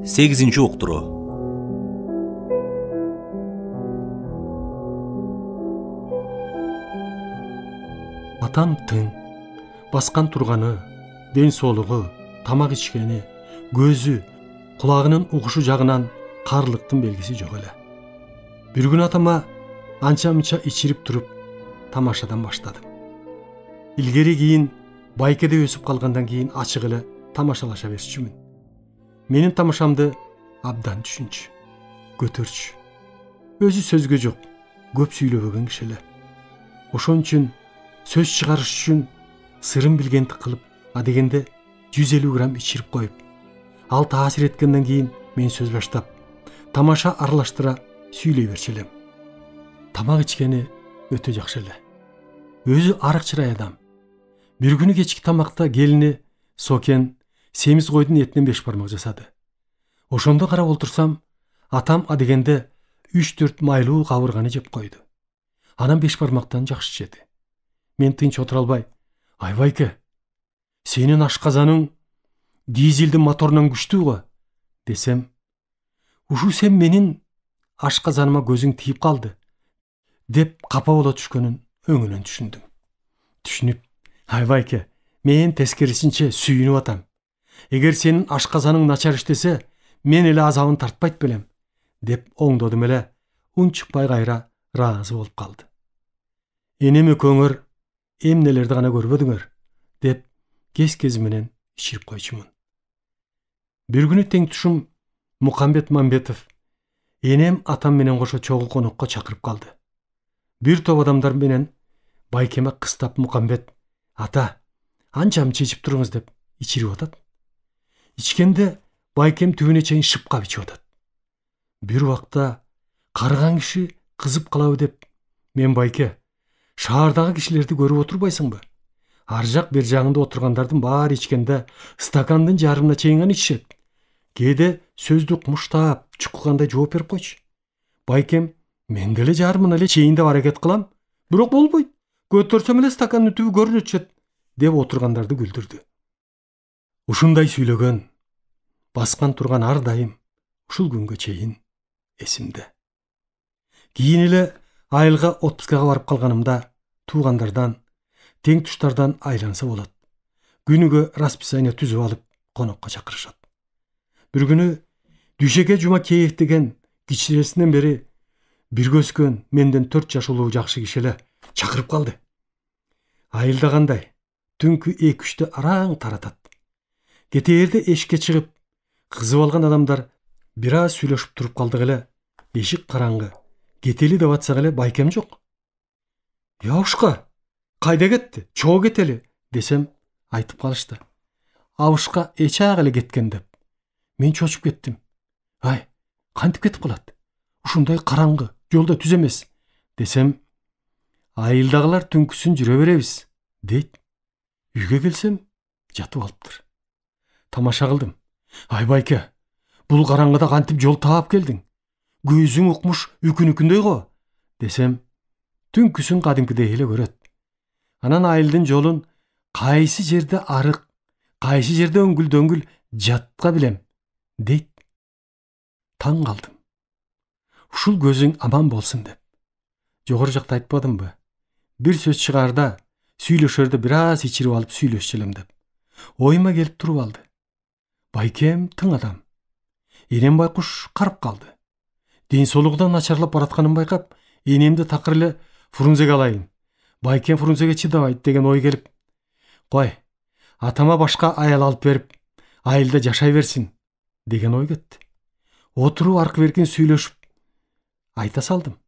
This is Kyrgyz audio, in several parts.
8. уктуру. Атам тың, басқан тұрғаны, ден соолугу, тамак ичкени, көзү, кулагынын угушу жагынан карлыктын белгиси жок эле. Бир күн атама анча-мынча ичирип туруп, тамашадан баштадым. Илгери кийин байкеде өсүп калгандан кийин ачык эле тамашалаша берчүмүн. Менин тамашамды абдан түшүнчү, көтөрчү. Өзү сөзгө жок, көп сүйлөбөгөн киши эле. Ошон үчүн сөз чыгарыш үчүн сырын билгендик кылып, адегенде 150 грамм ичирип коюп, ал таасир эткенден кийин мен сөз баштап, тамаша аралаштыра сүйлөй берчү элем. Тамак ичкени өтө жакшы эле. Өзү арык чырай адам. Бир күнү кечки тамакта келини Сокен семиз койдун этинен 5 бармак жасады. Ошондо карап олтурсам, атам адегенде 3-4 майлуу кабырганы жеп койду. Анан 5 бармактан жакшы жеди. Мен тынч отура албай, "Айбайке, сенин ашказаның дизелдин моторунан күчтүү го" десем, "Ушу сен менин ашказаныма көзүң тийип калды" деп капа боло түшкөнүн өңүнөн түшүндүм. Түшүнүп, "Айбайке, мен тескерисинче сүйүнүп атам. Эгер сенин ашказаның начар иштесе, мен эле азабын тартпайт белем" деп оңдодум эле, унчукпай кайра ыраазы болуп калды. "Энем экөөңөр эмнелерди гана көрбөдүңөр" деп кез-кези менен ичирип койчумун. Бир күнү тең тушум Мукамбет Мамбетов энем атам менен кошо чогуу конокко чакырып калды. Бир топ адамдар менен байкеме кыстап Мукамбет, "Ата, анча-мынча ичип туруңуз" деп ичирип атат. Ичкенде байкем түбүнө чейин шыпкап ичип атат. Бир убакта карыган киши кызып калабы деп, "Мен байке, шаардагы кишилерди көрүп отурбайсыңбы? Ар жак бер жагында отургандардын баары ичкенде стакандын жарымына чейин гана ичишет. Кээде сөздү укмуштап, чуккандай жооп берип койчу." Байкем, "Мен деле жарымына эле чейин деп аракет кылам, бирок болбойт. Көтөрсөм эле стакандын түбү көрүнө түшөт" деп отургандарды күлдүрдү. Ушундай сүйлөгөн, баскан турган ар дайым ушул күнгө чейин эсимде. Кийин эле айылга отпускага барып калганымда туугандардан, тең туштардан айланса болот. Күнүгө расписание түзүп алып, конокко чакырышат. Бир күнү Дүйшеке Жумакеев деген кичиресинен бери бирге өскөн менден 4 жаш улуу жакшы киши эле чакырып калды. Айылда кандай? Түнкү 2-3 араң таратат. Кетээрде эшикке чыгып, кызып алган адамдар бир аз сүйлөшүп туруп калдык эле. Эшик караңгы. Кетели деп атсак эле байкем жок. "Явушка, кайда кетти? Чогуу кетели" десем, айтып калышты. "Абышка эчак эле кеткен" деп. Мен чочуп кеттим. "Ай, кантип кетип калат? Ушундай караңгы, жолдо түз эмес" десем, "Айылдагылар түнкүсүн жүрө беребиз" дейт. Үйгө келсем, жатып алыптыр. Тамаша кылдым. "Айбайке, бул караңгыда кантип жол таап келдиң? Көзүң укмуш үкүнүкүндөй го" десем, "Түнкүсүн кадимкидей эле көрөт. Анан айылдын жолун кайсы жерде арык, кайсы жерде өңгүл-дөңгүл жатка билем" дейт. Таң калдым. Ушул көзүң аман болсун деп. Жогору жакта айтпадымбы? Бир сөз чыгаарда, сүйлөшөрдө бир аз ичирип алып сүйлөшчү элем деп. Оюма келип туруп алды. Байкем тың адам. Энем байкуш карып калды. Ден соолугудан начарлап баратканын байкап, энемди такыр эле Фрунзеге алайын. Байкем Фрунзеге чыдабайт деген ой келип, "Кой, атама башка аял алып берип, айылда жашай берсин" деген ой кетти. Отуруп аркы беркин сүйлөшүп айта салдым.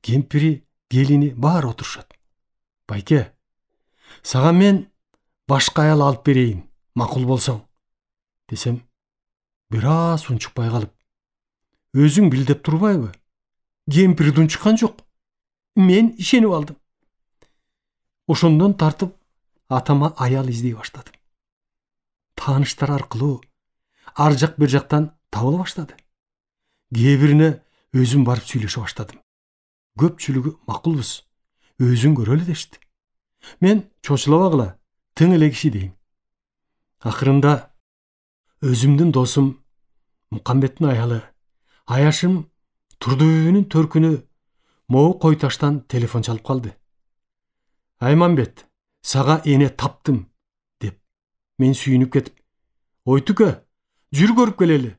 Кемпири, келини баары отурушат. "Байке, сага мен башка аял алып берейин, макул болсоң" десем, бир аз унчукпай калып, "Өзүң бил деп турбайбы? Кемпирди унчуккан жок" мен ишенип алдым. Ошондон тартып атама аял издей баштадым. Тааныштар аркылуу ар жак бир жактан табыла баштады. Кээ бирине өзүм барып сүйлөшө баштадым. Көпчүлүгү "Макулбуз, өзүң көрө эле" дешти. Мен чочулабагыла, тың эле киши дейм. Акырында өзүмдүн досум Мукамбеттин аялы Аяшым Турдубүбүнүн төркүнү могу кой таштан телефон чалып калды. Айманбет, сага эне таптым деп мен сүйүнүп кетип, Ойтуке, жүр көрүп келели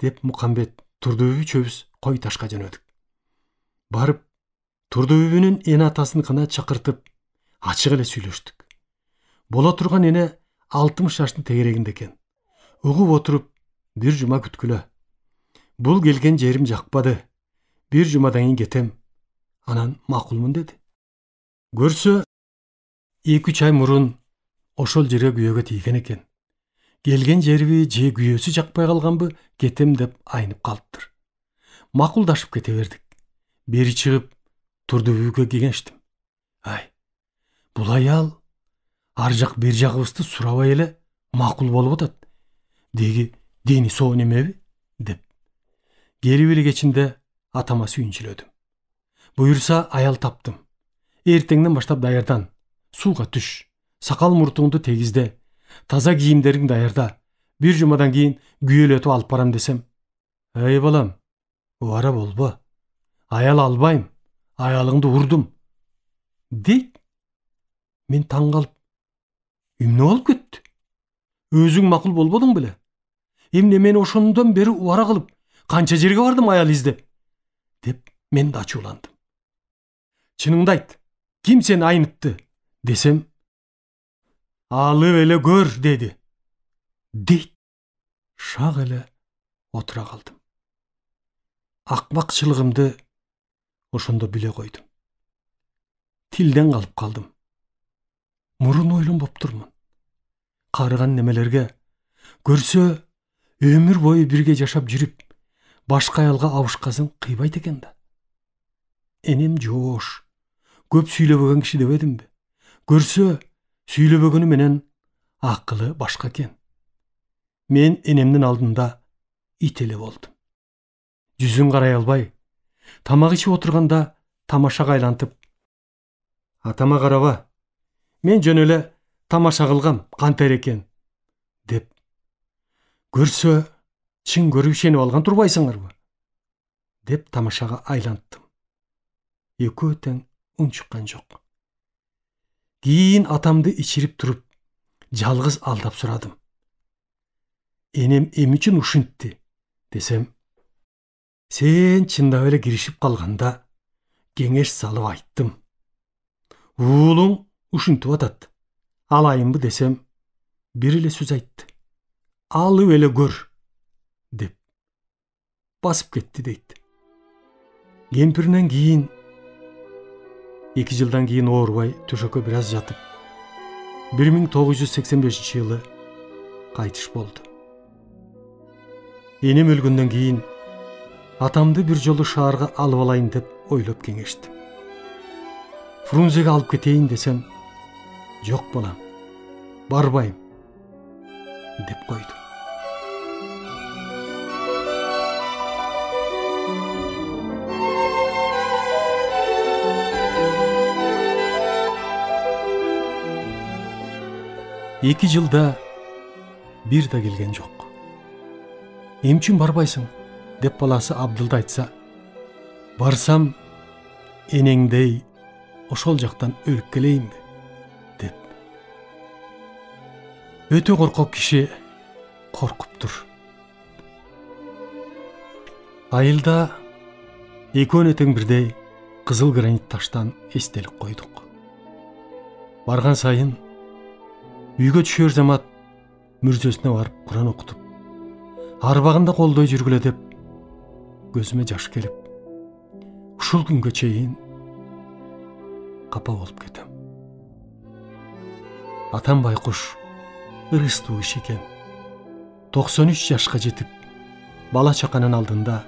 деп Мукамбет Турдубүбү чөбүз кой ташка жөнөдүк. Барып Турдубүбүнүн эне атасыныкына чакыртып ачык эле сүйлөштүк. Боло турган эне 60 жаштын тегерегинде экен. Угуп отуруп бир жума күткүлө. Бул келген жерим жакпады. Бир жумадан кийин кетем. Анан макулмун деди. Көрсө 2-3 ай мурун ошол жерге күйөөгө тийген экен. Келген жериби же күйөөсү жакпай калганбы, кетем деп айнып калыптыр. Макулдашып кете бердик. Бери чыгып Турдубүбүгө кеңештим. Ай, бул аял ар жак бир жагыбызды сурабай эле макул болуп атат. Деги дени соо немеби деп. Келип эле кечинде атама сүйүнчүлөдүм. Буюрса аял таптым. Эртеңден баштап даярдан. Сууга түш. Сакал муртуңду тегизде. Таза кийимдериңди даярда. Бир жумадан кийин күйөөлөтүп алып барам десем. Эй балам, убара болбо. Аял албайм. Аялыңды урдум. Дейт. Мен таң калып, эмне болуп кетти? Өзүң макул болбодуң беле? Эмне мен ошондон бери убара кылып, канча жерге бардым аял издеп? Деп мен да ачууландым. Чыныңды айт, ким сени айнытты? Десем, алып эле көр деди. Дейт. Шак эле отура калдым. Акмакчылыгымды ошондо биле койдум. Тилден калып калдым. Мурун ойлонбоп турмун. Карыган немелерге көрсө өмүр бою бирге жашап жүрүп, башка аялга абышкасын кыйбайт экен да. Энем жоош, көп сүйлөбөгөн киши дебедимби? Көрсө сүйлөбөгөнү менен акылы башка экен. Мен энемдин алдында ит эле болдум. Жүзүн карай албай, тамак ичип отурганда тамашага айлантып, атама караба, мен жөн эле тамаша кылгам, кантер экен, деп. Көрсө, чын көрүп ишенип алган турбайсыңарбы? Деп тамашага айланттым. Экөө тең үн чыккан жок. Кийин атамды ичирип туруп, жалгыз алдап сурадым. Энем эми үчүн ушинтти, десем, сен чындап эле киришип калганда кеңеш салып айттым. Уулуң ушинтип атат. Алайынбы десем, бир эле сөз айтты. Алып эле көр, деп. Басып кетти дейт. Кемпиринен кийин 2 жылдан кийин оорубай төшөккө бир аз жатып, 1985-жылы кайтыш болду. Энем өлгөндөн кийин атамды бир жолу шаарга алып алайын деп ойлоп кеңештим. Фрунзеге алып кетейин десем, жок балам, барбайм, деп койду. Эки жылда бир да келген жок. Эмчүн барбайсың? Деп баласы Абдылда айтса, барсам энеңдей ошол жактан өлүп келейинби? Деп. Өтө коркок киши коркуптур. Айылда экөөнө тең бирдей кызыл гранит таштан эстелик койдук. Барган сайын үйгө түшөр замат мүрзөсүнө барып Куран окутуп, арбагында колдой жүргүлө деп көзүмө жаш келип, ушул күнгө чейин капа болуп кетем. Атам байкуш ырыстуу киши экен. 93 жашка жетип, бала чаканын алдында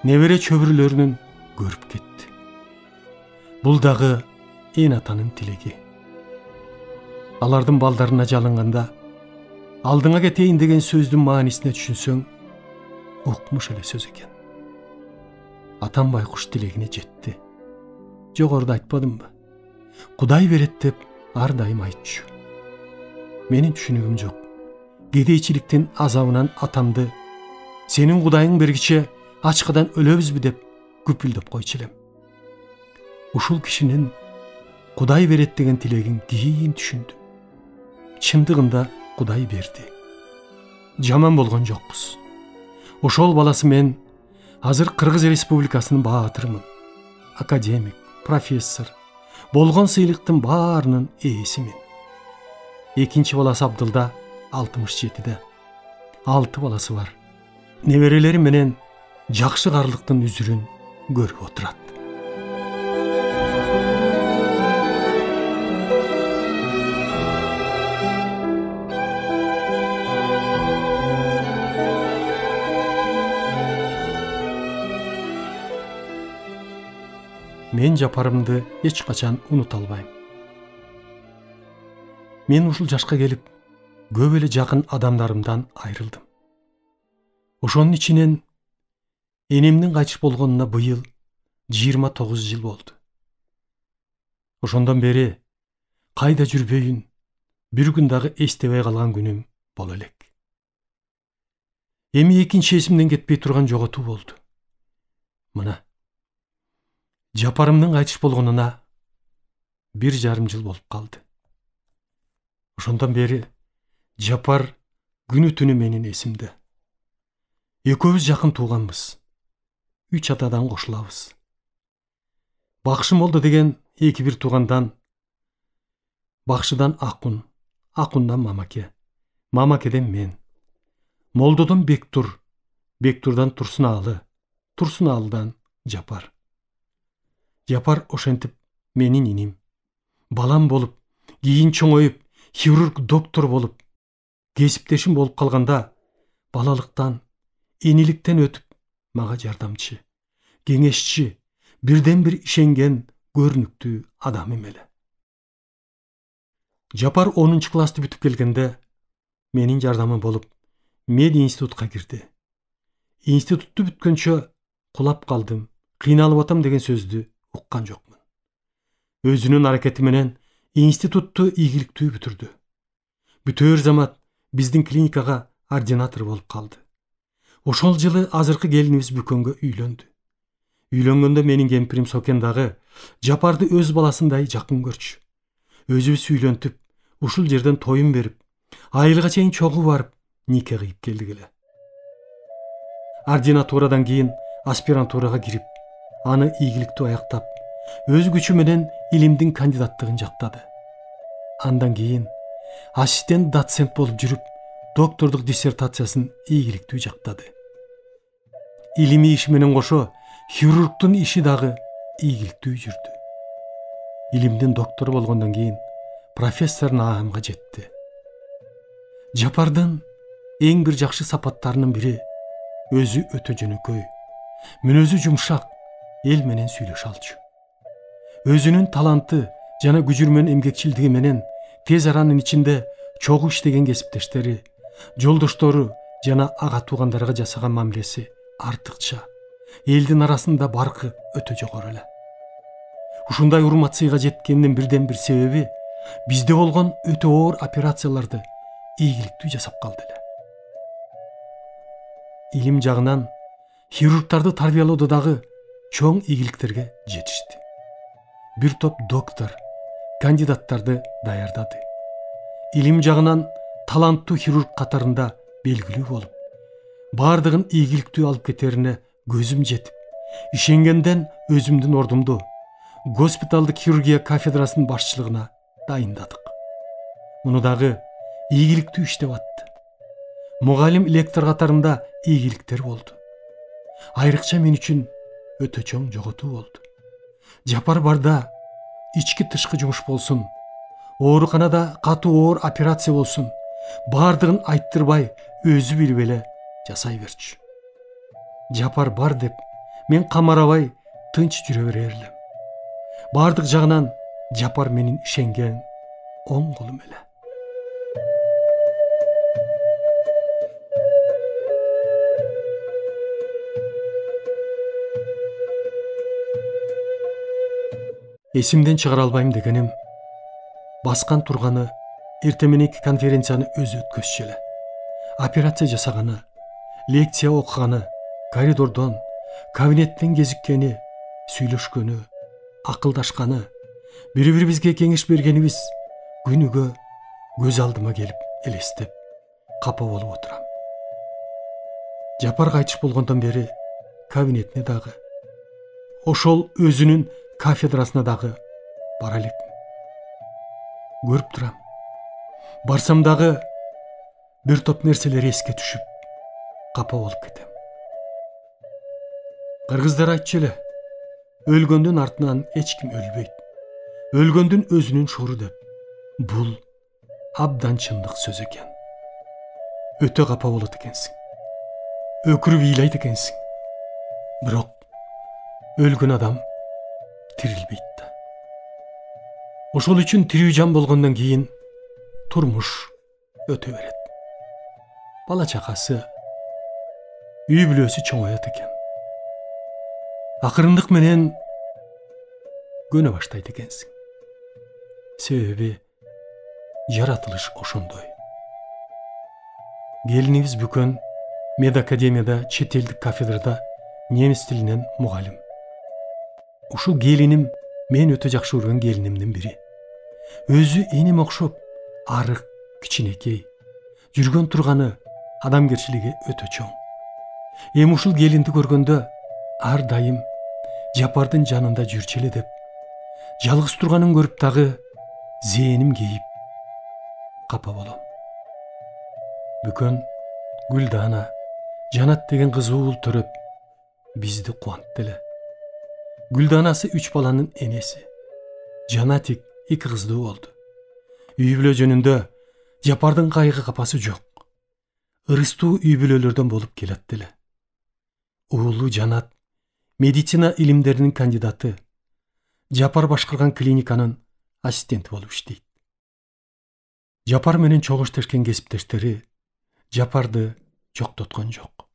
небере чөбүрлөрүнүн көрүп кетти. Бул дагы эн атанын тилеги. Алардын балдарына жалынганда, алдыңа кетейин деген сөздүн маанисине түшүнсөң, укмуш эле сөз экен. Атам байкуш тилегине жетти. Жогоруда айтпадымбы? Кудай берет деп ар дайым айтчу. Менин түшүнүгүм жок. Кедейчиликтин азабынан атамды Senin Kudayың бергиче ачкадан өлөбүзбү деп күпүлдөп койчу элем. Ушул кишинин Кудай берет деген тилегин кийин түшүндүм. Чындыгында Кудай берди. Жаман болгон жокпуз. Ошол баласы мен азыр Кыргыз Республикасынын баатырымын. Академик, профессор, болгон сыйлыктын баарынын ээсимин. Экинчи баласы Абдылда 67-де. 6 баласы бар. Неберелери менен жакшы карлыктын үзүрүн көрүп отурат. Мен Жапарымды эч качан унута албайм. Мен ушул жашка келип, көп эле жакын адамдарымдан айрылдым. Ошонун ичинен энемдин кайтыш болгонуна быйыл 29 жыл болду. Ошондон бери кайда жүрбөйүн, бир күн дагы эстебей калган күнүм боло элек. Эми экинчи эсимден кетпей турган жоготуу болду. Мына Жапарымдын кайтыш болгонуна 1,5 жыл болуп калды. Ошондон бери Жапар күнү түнү менин эсимде. Экөөбүз жакын тууганбыз. 3 атадан кошулабыз. Бакшы молдо деген эки бир туугандан, Бакшыдан Акун, Акундан Мамаке, Мамакеден мен, Молдодон Бектур, Бектурдан Турсунаалы, Турсунаалыдан Жапар. Жапар ошентип менин иним. Балам болуп, кийин чоңоюп, хирург доктор болуп, кесиптешим болуп калганда, балалыктан, эниликтен өтүп, мага жардамчы, кеңешчи, бирден бир ишенген көрүнүктүү адам эмеле. Жапар 10 классты бүтүп келгенде, менин жардамым болуп, мед институтка кирди. Институтту бүткөнчө кулап калдым, кыйналып атам деген сөздү уккан жокмун. Өзүнүн аракети менен институтту ийгиликтүү бүтүрдү. Бүтөөр замат биздин клиникага ординатор болуп калды. Ошол жылы азыркы келинибиз Бүкөнгө үйлөндү. Үйлөнгөндө менин кемпирим Сокен дагы Жапарды өз баласындай жакын көрчү. Өзүбүз үйлөнтүп, ушул жерден тоюн берип, айылга чейин чогуу барып, нике кыйып келдик эле. Ординатурадан кийин аспирантурага кирип, аны ийгиликтүү аяктап, өз күчү менен илимдин кандидаттыгын жактады. Андан кийин ассистент доцент болуп жүрүп, доктордук диссертациясын ийгиликтүү жактады. Илимий иши менен кошо хирургдун иши дагы ийгиликтүү жүрдү. Илимдин доктору болгондон кийин профессор наамга жетти. Жапардын эң бир жакшы сапаттарынын бири өзү өтө жөнөкөй, мүнөзү жумшак, эл менен сүйлөшө алчу. Өзүнүн таланты жана күжүрмөн эмгекчилдиги менен тез аранын ичинде чогуу иштеген кесиптештери, жолдоштору жана ага туугандарга жасаган мамилеси артыкча, элдин арасында баркы өтө жогору эле. Ушундай урмат сыйга жеткенинин бирден бир себеби бизде болгон өтө оор операцияларды ийгиликтүү жасап калды эле. Илим жагынан хирургтарды тарбиялоодо дагы чоң ийгиликтерге жетишти. Бир топ доктор, кандидаттарды даярдады. Илим жагынан таланттуу хирург катарында белгилүү болуп, бардыгын ийгиликтүү алып кетерине көзүм жетип, ишенгенден өзүмдүн ордумду госпиталдык хирургия кафедрасынын башчылыгына дайындадык. Муну дагы ийгиликтүү иштеп атты. Мугалим лектор катарында ийгиликтер болду. Айрыкча мен үчүн өтө чоң жоготуу болду. Жапар барда ички тышкы жумуш болсун, ооруканада катуу оор операция болсун, бардыгын айттырбай өзү билип эле жасай берчү. Жапар бар деп мен камарабай тынч жүрө берер элем. Бардык жагынан Жапар менин ишенген оң колум эле. Эсимден чыгара албайм дегеним, баскан турганы эртең мененки конференцияны өзү өткөзчү эле. Операция жасаганы, лекция окуганы, коридордон, кабинеттен кезиккени, сүйлөшкөнү, акылдашканы, бири-бирибизге кеңеш бергенибиз күнүгө көз алдыма келип элестеп, капа болуп отурам. Жапар кайтыш болгондон бери кабинетине дагы, ошол өзүнүн кафедрасына дагы бара элекмин. Көрүп турам. Барсам дагы бир топ нерселер эске түшүп, капа болуп кетем. Кыргыздар айтчу эле, өлгөндүн артынан эч ким өлбөйт. Өлгөндүн өзүнүн шору деп. Бул абдан чындык сөз экен. Өтө капа болот экенсиң. Өкүрүп ыйлайт экенсиң. Бирок өлгөн адам тирилбейт да. Ошол үчүн тирүү жан болгондон кийин турмуш өтө берет. Бала чакасы, үй бүлөсү чоңоет экен. Акырындык менен көнө баштайт экенсиң. Себеби жаратылыш ошондой. Келинибиз Бүкөн медакадемияда, чет элдик кафедрада немис тилинен мугалим. Ушул келиним мен өтө жакшы көргөн келинимдин бири. Өзү энем окшоп, арык, кичинекей, жүргөн турганы, адамгерчилиги өтө чоң. Эми ушул келинди көргөндө ар дайым Жапардын жанында жүрчү деп, жалгыз турганын көрүп дагы зээним кейип капа болом. Бүкөн Гүлдана, Жанат деген кызы уул төрөп, бизди кубантты эле. Гүлданасы 3 баланын энеси. Жанатик 2 кыздуу болду. Үй бүлө жөнүндө Жапардын кайгы капасы жок. Ырыстуу үй бүлөлөрдөн болуп келет эле. Уулу Жанат медицина илимдеринин кандидаты, Жапар башкарган клиниканын ассистенти болуп иштейт. Жапар менен чогуу иштешкен кесиптештери Жапарды жоктоткон жок.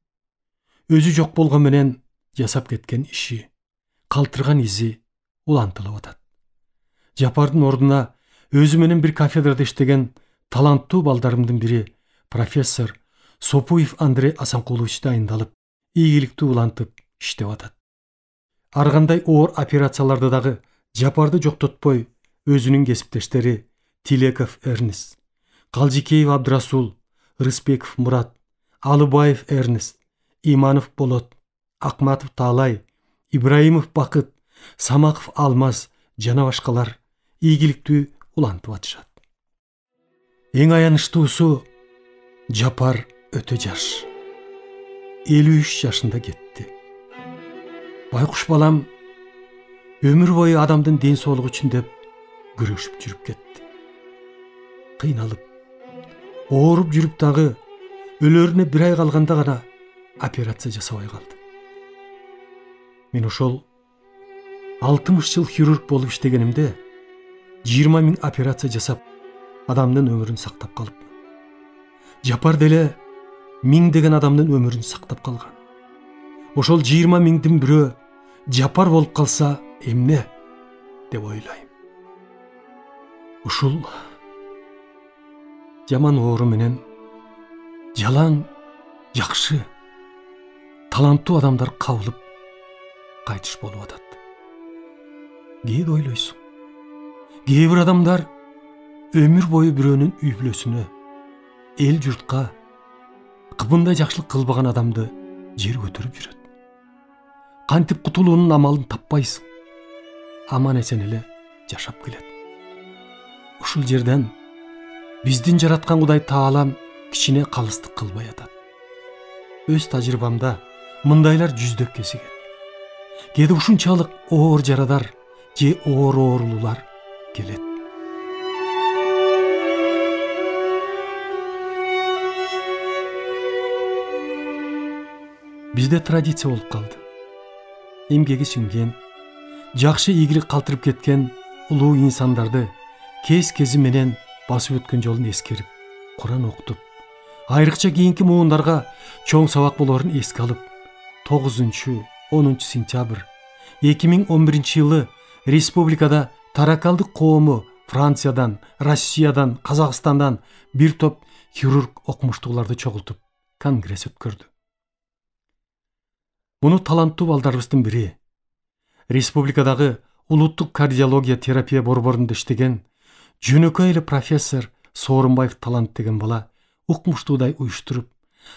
Өзү жок болгон менен жасап кеткен иши, калтырган изи улантылып атат. Жапардын ордуна өзү менен бир кафедрада иштеген таланттуу балдарымдын бири профессор Сопуев Андрей Асанкулович дайындалып, ийгиликтүү улантып иштеп атат. Ар кандай оор операцияларды дагы Жапарды жоктотпой өзүнүн кесиптештери Тилеков Эрнест, Калжикеев Абдрасул, Рыспеков Мурат, Алыбаев Эрнест, Иманов Болот, Акматов Таалай, Ибраимов Бакыт, Самаков Алмаз жана башкалар ийгиликтүү улантып атышат. Эң аянычтуусу, Жапар өтө жаш. 53 жашында кетти. Байкуш балам өмүр бою адамдын ден соолугу үчүн деп күрөшүп жүрүп кетти. Кыйналып, ооруп жүрүп дагы өлөрүнө 1 ай калганда гана операция жасабай калды. Мен ошол 60 жыл хирург болуп иштегенимде 20 000 операция жасап адамдын өмүрүн сактап калыпмын. Жапар деле 1000 деген адамдын өмүрүн сактап калган. Ошол 20 000дин бирөө Жапар болуп калса эмне деп ойлойм. Ушул жаман оору менен жалаң, жакшы, таланттуу адамдар кабылып кайтыш болуп атат. Кээде ойлойсуң, кээ бир адамдар өмүр бою бирөөнүн үй бүлөсүнө, эл журтка кыбындай жакшылык кылбаган адамды жер көтөрүп жүрөт. Кантип кутулуунун амалын таппайсың. Аман эсен эле жашап келет. Ушул жерден биздин жараткан Кудай Таалам кичине калыстык кылбай атат. Өз тажрыйбамда мындайлар жүздөп кесиген. Кээде ушунчалык оор жарадар же оор оорулуулар келет. Бизде традиция болуп калды. Эмгеги сиңген, жакшы ийгилик калтырып кеткен улуу инсандарды кез-кези менен басып өткөн жолун эскерип, Куран окутуп, айрыкча кийинки муундарга чоң сабак болорун эске алып, 9-10 сентябрь 2011 жылы республикада таракалдык коому Франциядан, Россиядан, Казакстандан бир топ хирург окумуштууларды чогултуп конгресс өткөрдү. Муну таланттуу балдарыбыздын бири, республикадагы улуттук кардиология терапия борборунда иштеген жөнөкөй эле профессор Соорунбаев талант деген бала укмуштуудай уюштуруп,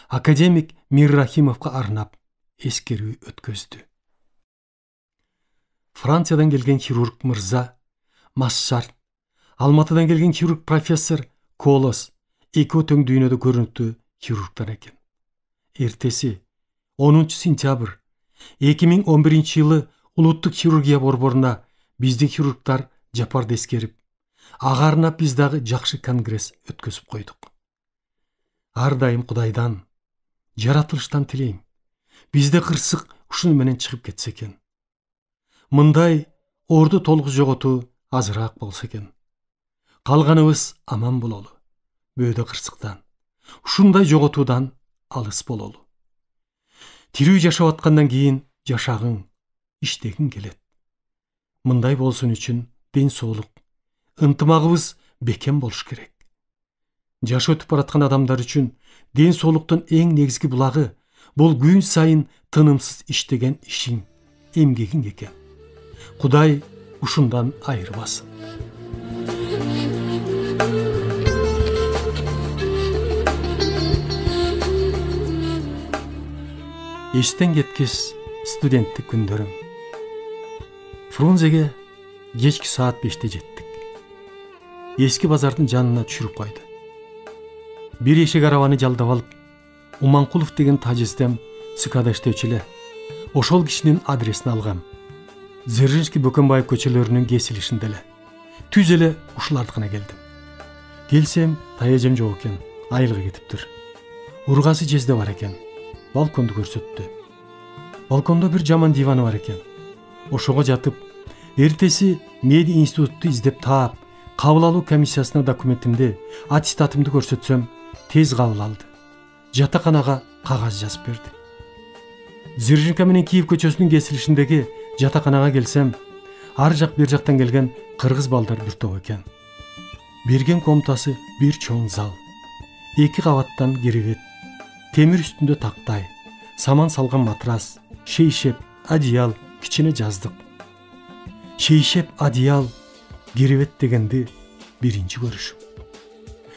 академик Миррахимовго арнап эскерүү өткөздү. Франциядан келген хирург мырза Массарт, Алматыдан келген хирург профессор Колос экөө тең дүйнөдө көрүнүктүү хирургдар экен. Эртеси 10 сентябрь 2011 жылы улуттук хирургия борборуна биздин хирургдар жапарды эскерип, ага арнап биз дагы жакшы конгресс өткөзүп койдук. Ар дайым Кудайдан, жаратылыштан тилейм, бизде кырсык ушуну менен чыгып кетсе экен. Мындай орду толук жоготуу азыраак болсо экен. Калганыбыз аман бололу. Бөөдө кырсыктан, ушундай жоготуудан алыс бололу. Тирүү жашап аткандан кийин жашагың, иштегиң келет. Мындай болсун үчүн ден соолук, ынтымагыбыз бекем болуш керек. Жаш өтүп бараткан адамдар үчүн ден соолуктун эң негизги булагы бул күн сайын тынымсыз иштеген ишиң, эмгегиң экен. Кудай ушундан айырбасын. Эштен кеткес студенттик күндөрүм. Фрунзеге кечки саат 5-те жеттик. Эски базардын жанына түшүрүп койду. Бир эшек арабаны жалдап алып, Уманкулов деген тажиздем ЦКда иштөөчү эле. Ошол кишинин адресин алгам. Дзержинский Бөкөнбаев көчөлөрүнүн кесилишинде эле. Түз эле ушулардыкына келдим. Келсем, таяжем жок экен, айылга кетиптир. Ургасы жезде бар экен. Балконду көрсөттү. Балкондо бир жаман диваны бар экен. Ошого жатып, эртеси меди институтту издеп таап, кабыл алуу комиссиясына документимди, аттестатымды көрсөтсөм, тез кабыл алды. Жатаканага кагаз жазып берди. Дзержинка менен Киев көчөсүнүн кесилишиндеги жатаканага келсем, ар жак бир жактан келген кыргыз балдар бир топ экен. Берген комнатасы бир чоң зал. 2 кабаттан керебет, темир үстүндө тактай, саман салган матрас, шейшеп, одеял, кичине жаздык. Шейшеп, одеял, керебет дегенди биринчи көрүшүм.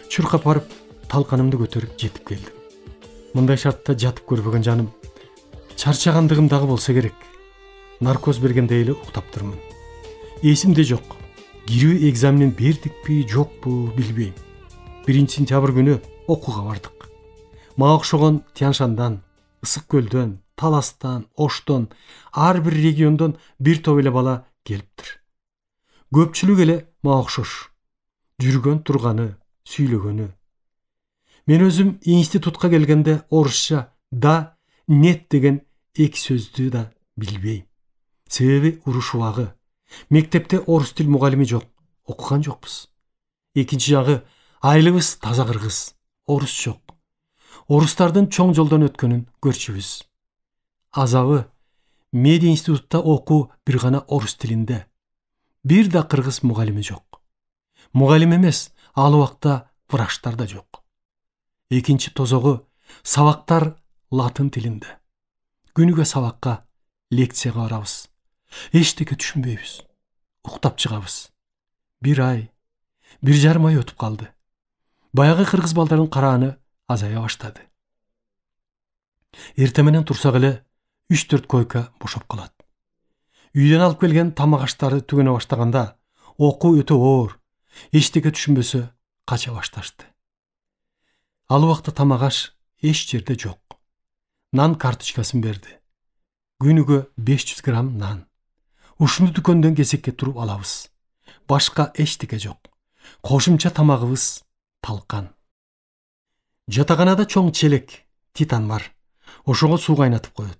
Чуркап барып, талканымды көтөрүп жетип келдим. Мындай шартта жатып көрбөгөн жаным, чарчагандыгым дагы болсо керек. Наркоз бергендей эле уктаптырмын. Эсимде жок. Кирүү экзаменин бердикпи, жокпу билбейм. 1 сентябрь күнү окууга бардык. Мага окшогон Тяншандан, Ысык көлдөн, Таластан, Оштон, ар бир региондон бир топ эле бала келиптир. Көпчүлүк эле мага окшош. Жүргөн, турганы, сүйлөгөнү. Мен өзүм институтка келгенде орусча да, нет деген 2 сөздү да билбейм. Себеби уруш убагы. Мектепте орус тил мугалими жок, окуган жокпуз. Экинчи жагы, айылыбыз таза кыргыз, орус жок. Орустардын чоң жолдон өткөнүн көрчүбүз. Азабы, меди институтта окуу бир гана орус тилинде. Бир да кыргыз мугалими жок. Мугалим эмес, ал убакта врачтар да жок. Экинчи тозогу, сабактар латын тилинде. Күнүгө сабакка, лекцияга барабыз. Эчтеке түшүнбөйбүз. Уктап чыгабыз. 1 ай, 1,5 ай өтүп калды. Баягы кыргыз балдардын карааны азая баштады. Эртең менен турсак эле 3-4 койка бошоп калат. Үйдөн алып келген тамак аштары түгөнө баштаганда окуу өтө оор. Эчтеке түшүнбөсө кача башташты. Ал убакта тамак аш эч жерде жок. Нан карточкасын берди. Күнүгө 500 грамм нан. Ушуну дүкөндөн кесекке туруп алабыз. Башка эчтеке жок. Кошумча тамагыбыз талкан. Жатаканада чоң челек, титан бар. Ошого суу кайнатып коет.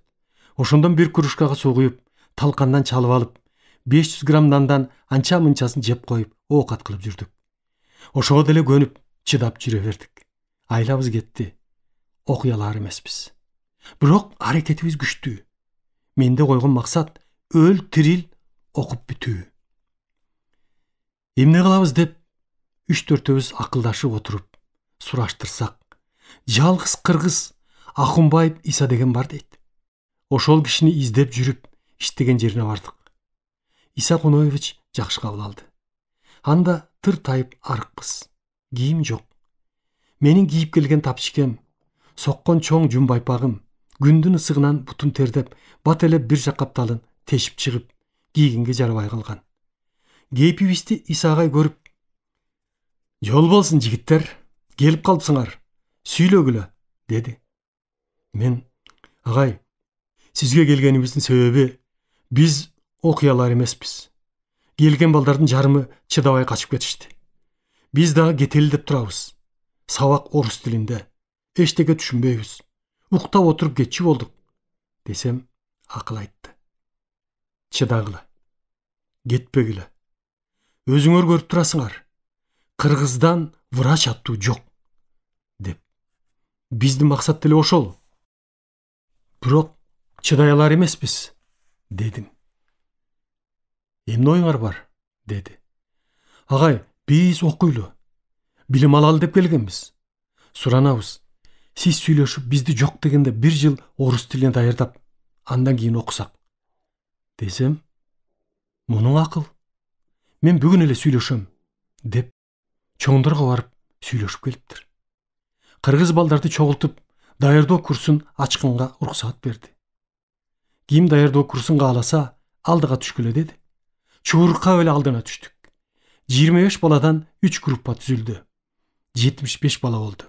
Ошондон бир кружкага суу куюп, талкандан чалып алып, 500 грамм нандан анча-мынчасын жеп коюп, оокат кылып жүрдүк. Ошого деле көнүп, чыдап жүрө бердик. Айлабыз кетти. Окуй алар эмеспиз. Бирок аракетибиз күчтүү. Менде койгон максат өл тирил окуп бүтүү. Эмне кылабыз деп 3-4өбүз акылдашып отуруп сураштырсак, жалгыз кыргыз Ахунбаев Иса деген бар дейт. ошол кишини издеп жүрүп иштеген жерине бардык. Иса Куноевич жакшы кабыл алды. Анда тыр тайып арыкпыз. Кийим жок. Менин кийип келген тапчыкем, соккон чоң жүн байпагым, күндүн ысыгынан бутун тердеп, бат эле бир жак капталын тешип чыгып, кийгенге жарабай калган. Кейпибизди Иса агай көрүп: "Жол болсун жигиттер, келип калыпсыңар, сүйлөгүлө", деди. Мен: "Агай, сизге келгенибиздин себеби биз окуялар эмеспиз. Келген балдардын жарымы чыдабай качып кетишти. Биз дагы кетели деп турабыз. Сабак орус тилинде. Эчтеке түшүнбөйбүз. Уктап отуруп кетчү болдук", десем, акыл айтты. "Чыдагыла. Кетпегиле. Өзүңөр көрүп турасыңар. Кыргыздан врач аттуу жок", деп. "Биздин максат деле ошол. Бирок чыдай алар эмеспиз", дедим. "Эмне оюңар бар?" деди. "Агай, биз окуйлу, билим алалы деп келгенбиз. Суранабыз, сиз сүйлөшүп бизди жок дегенде бир жыл орус тилине даярдап, андан кийин окусак", десем, "Мунуң акыл. Мен бүгүн эле сүйлөшөм", деп чоңдорго барып сүйлөшүп келиптир. Кыргыз балдарды чогултуп, даярдоо курсун ачканга уруксаат берди. Ким даярдоо курсун кааласа, алдыга түшкүлө деди. Чууркап эле алдына түштүк. 25 баладан 3 группа түзүлдү. 75 бала болду.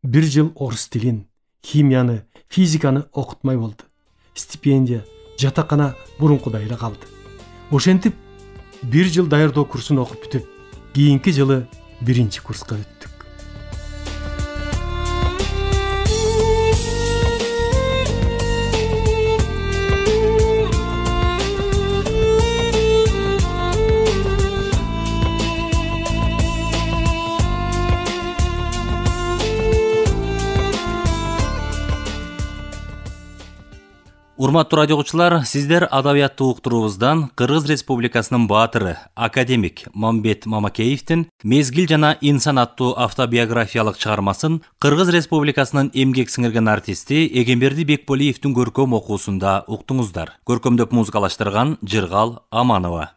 Бир жыл орус тилин, химияны, физиканы окутмай болду. Стипендия, жатакана бурункудай эле калды. Ошентип, бир жыл даярдоо курсун окуп бүтүп, кийинки жылы 1-чи курска өттүк. Урматтуу радио угуучулар, сиздер адабияттуу уктуруубуздан Кыргыз Республикасынын баатыры, академик Мамбет Мамакеевдин "Мезгил жана инсан" аттуу автобиографиялык чыгармасын Кыргыз Республикасынын эмгек сиңирген артисти Эгемберди Бекболиевдин көркөм окуусунда уктуңуздар. Көркөмдөп музыкалаштырган Жыргал Аманова.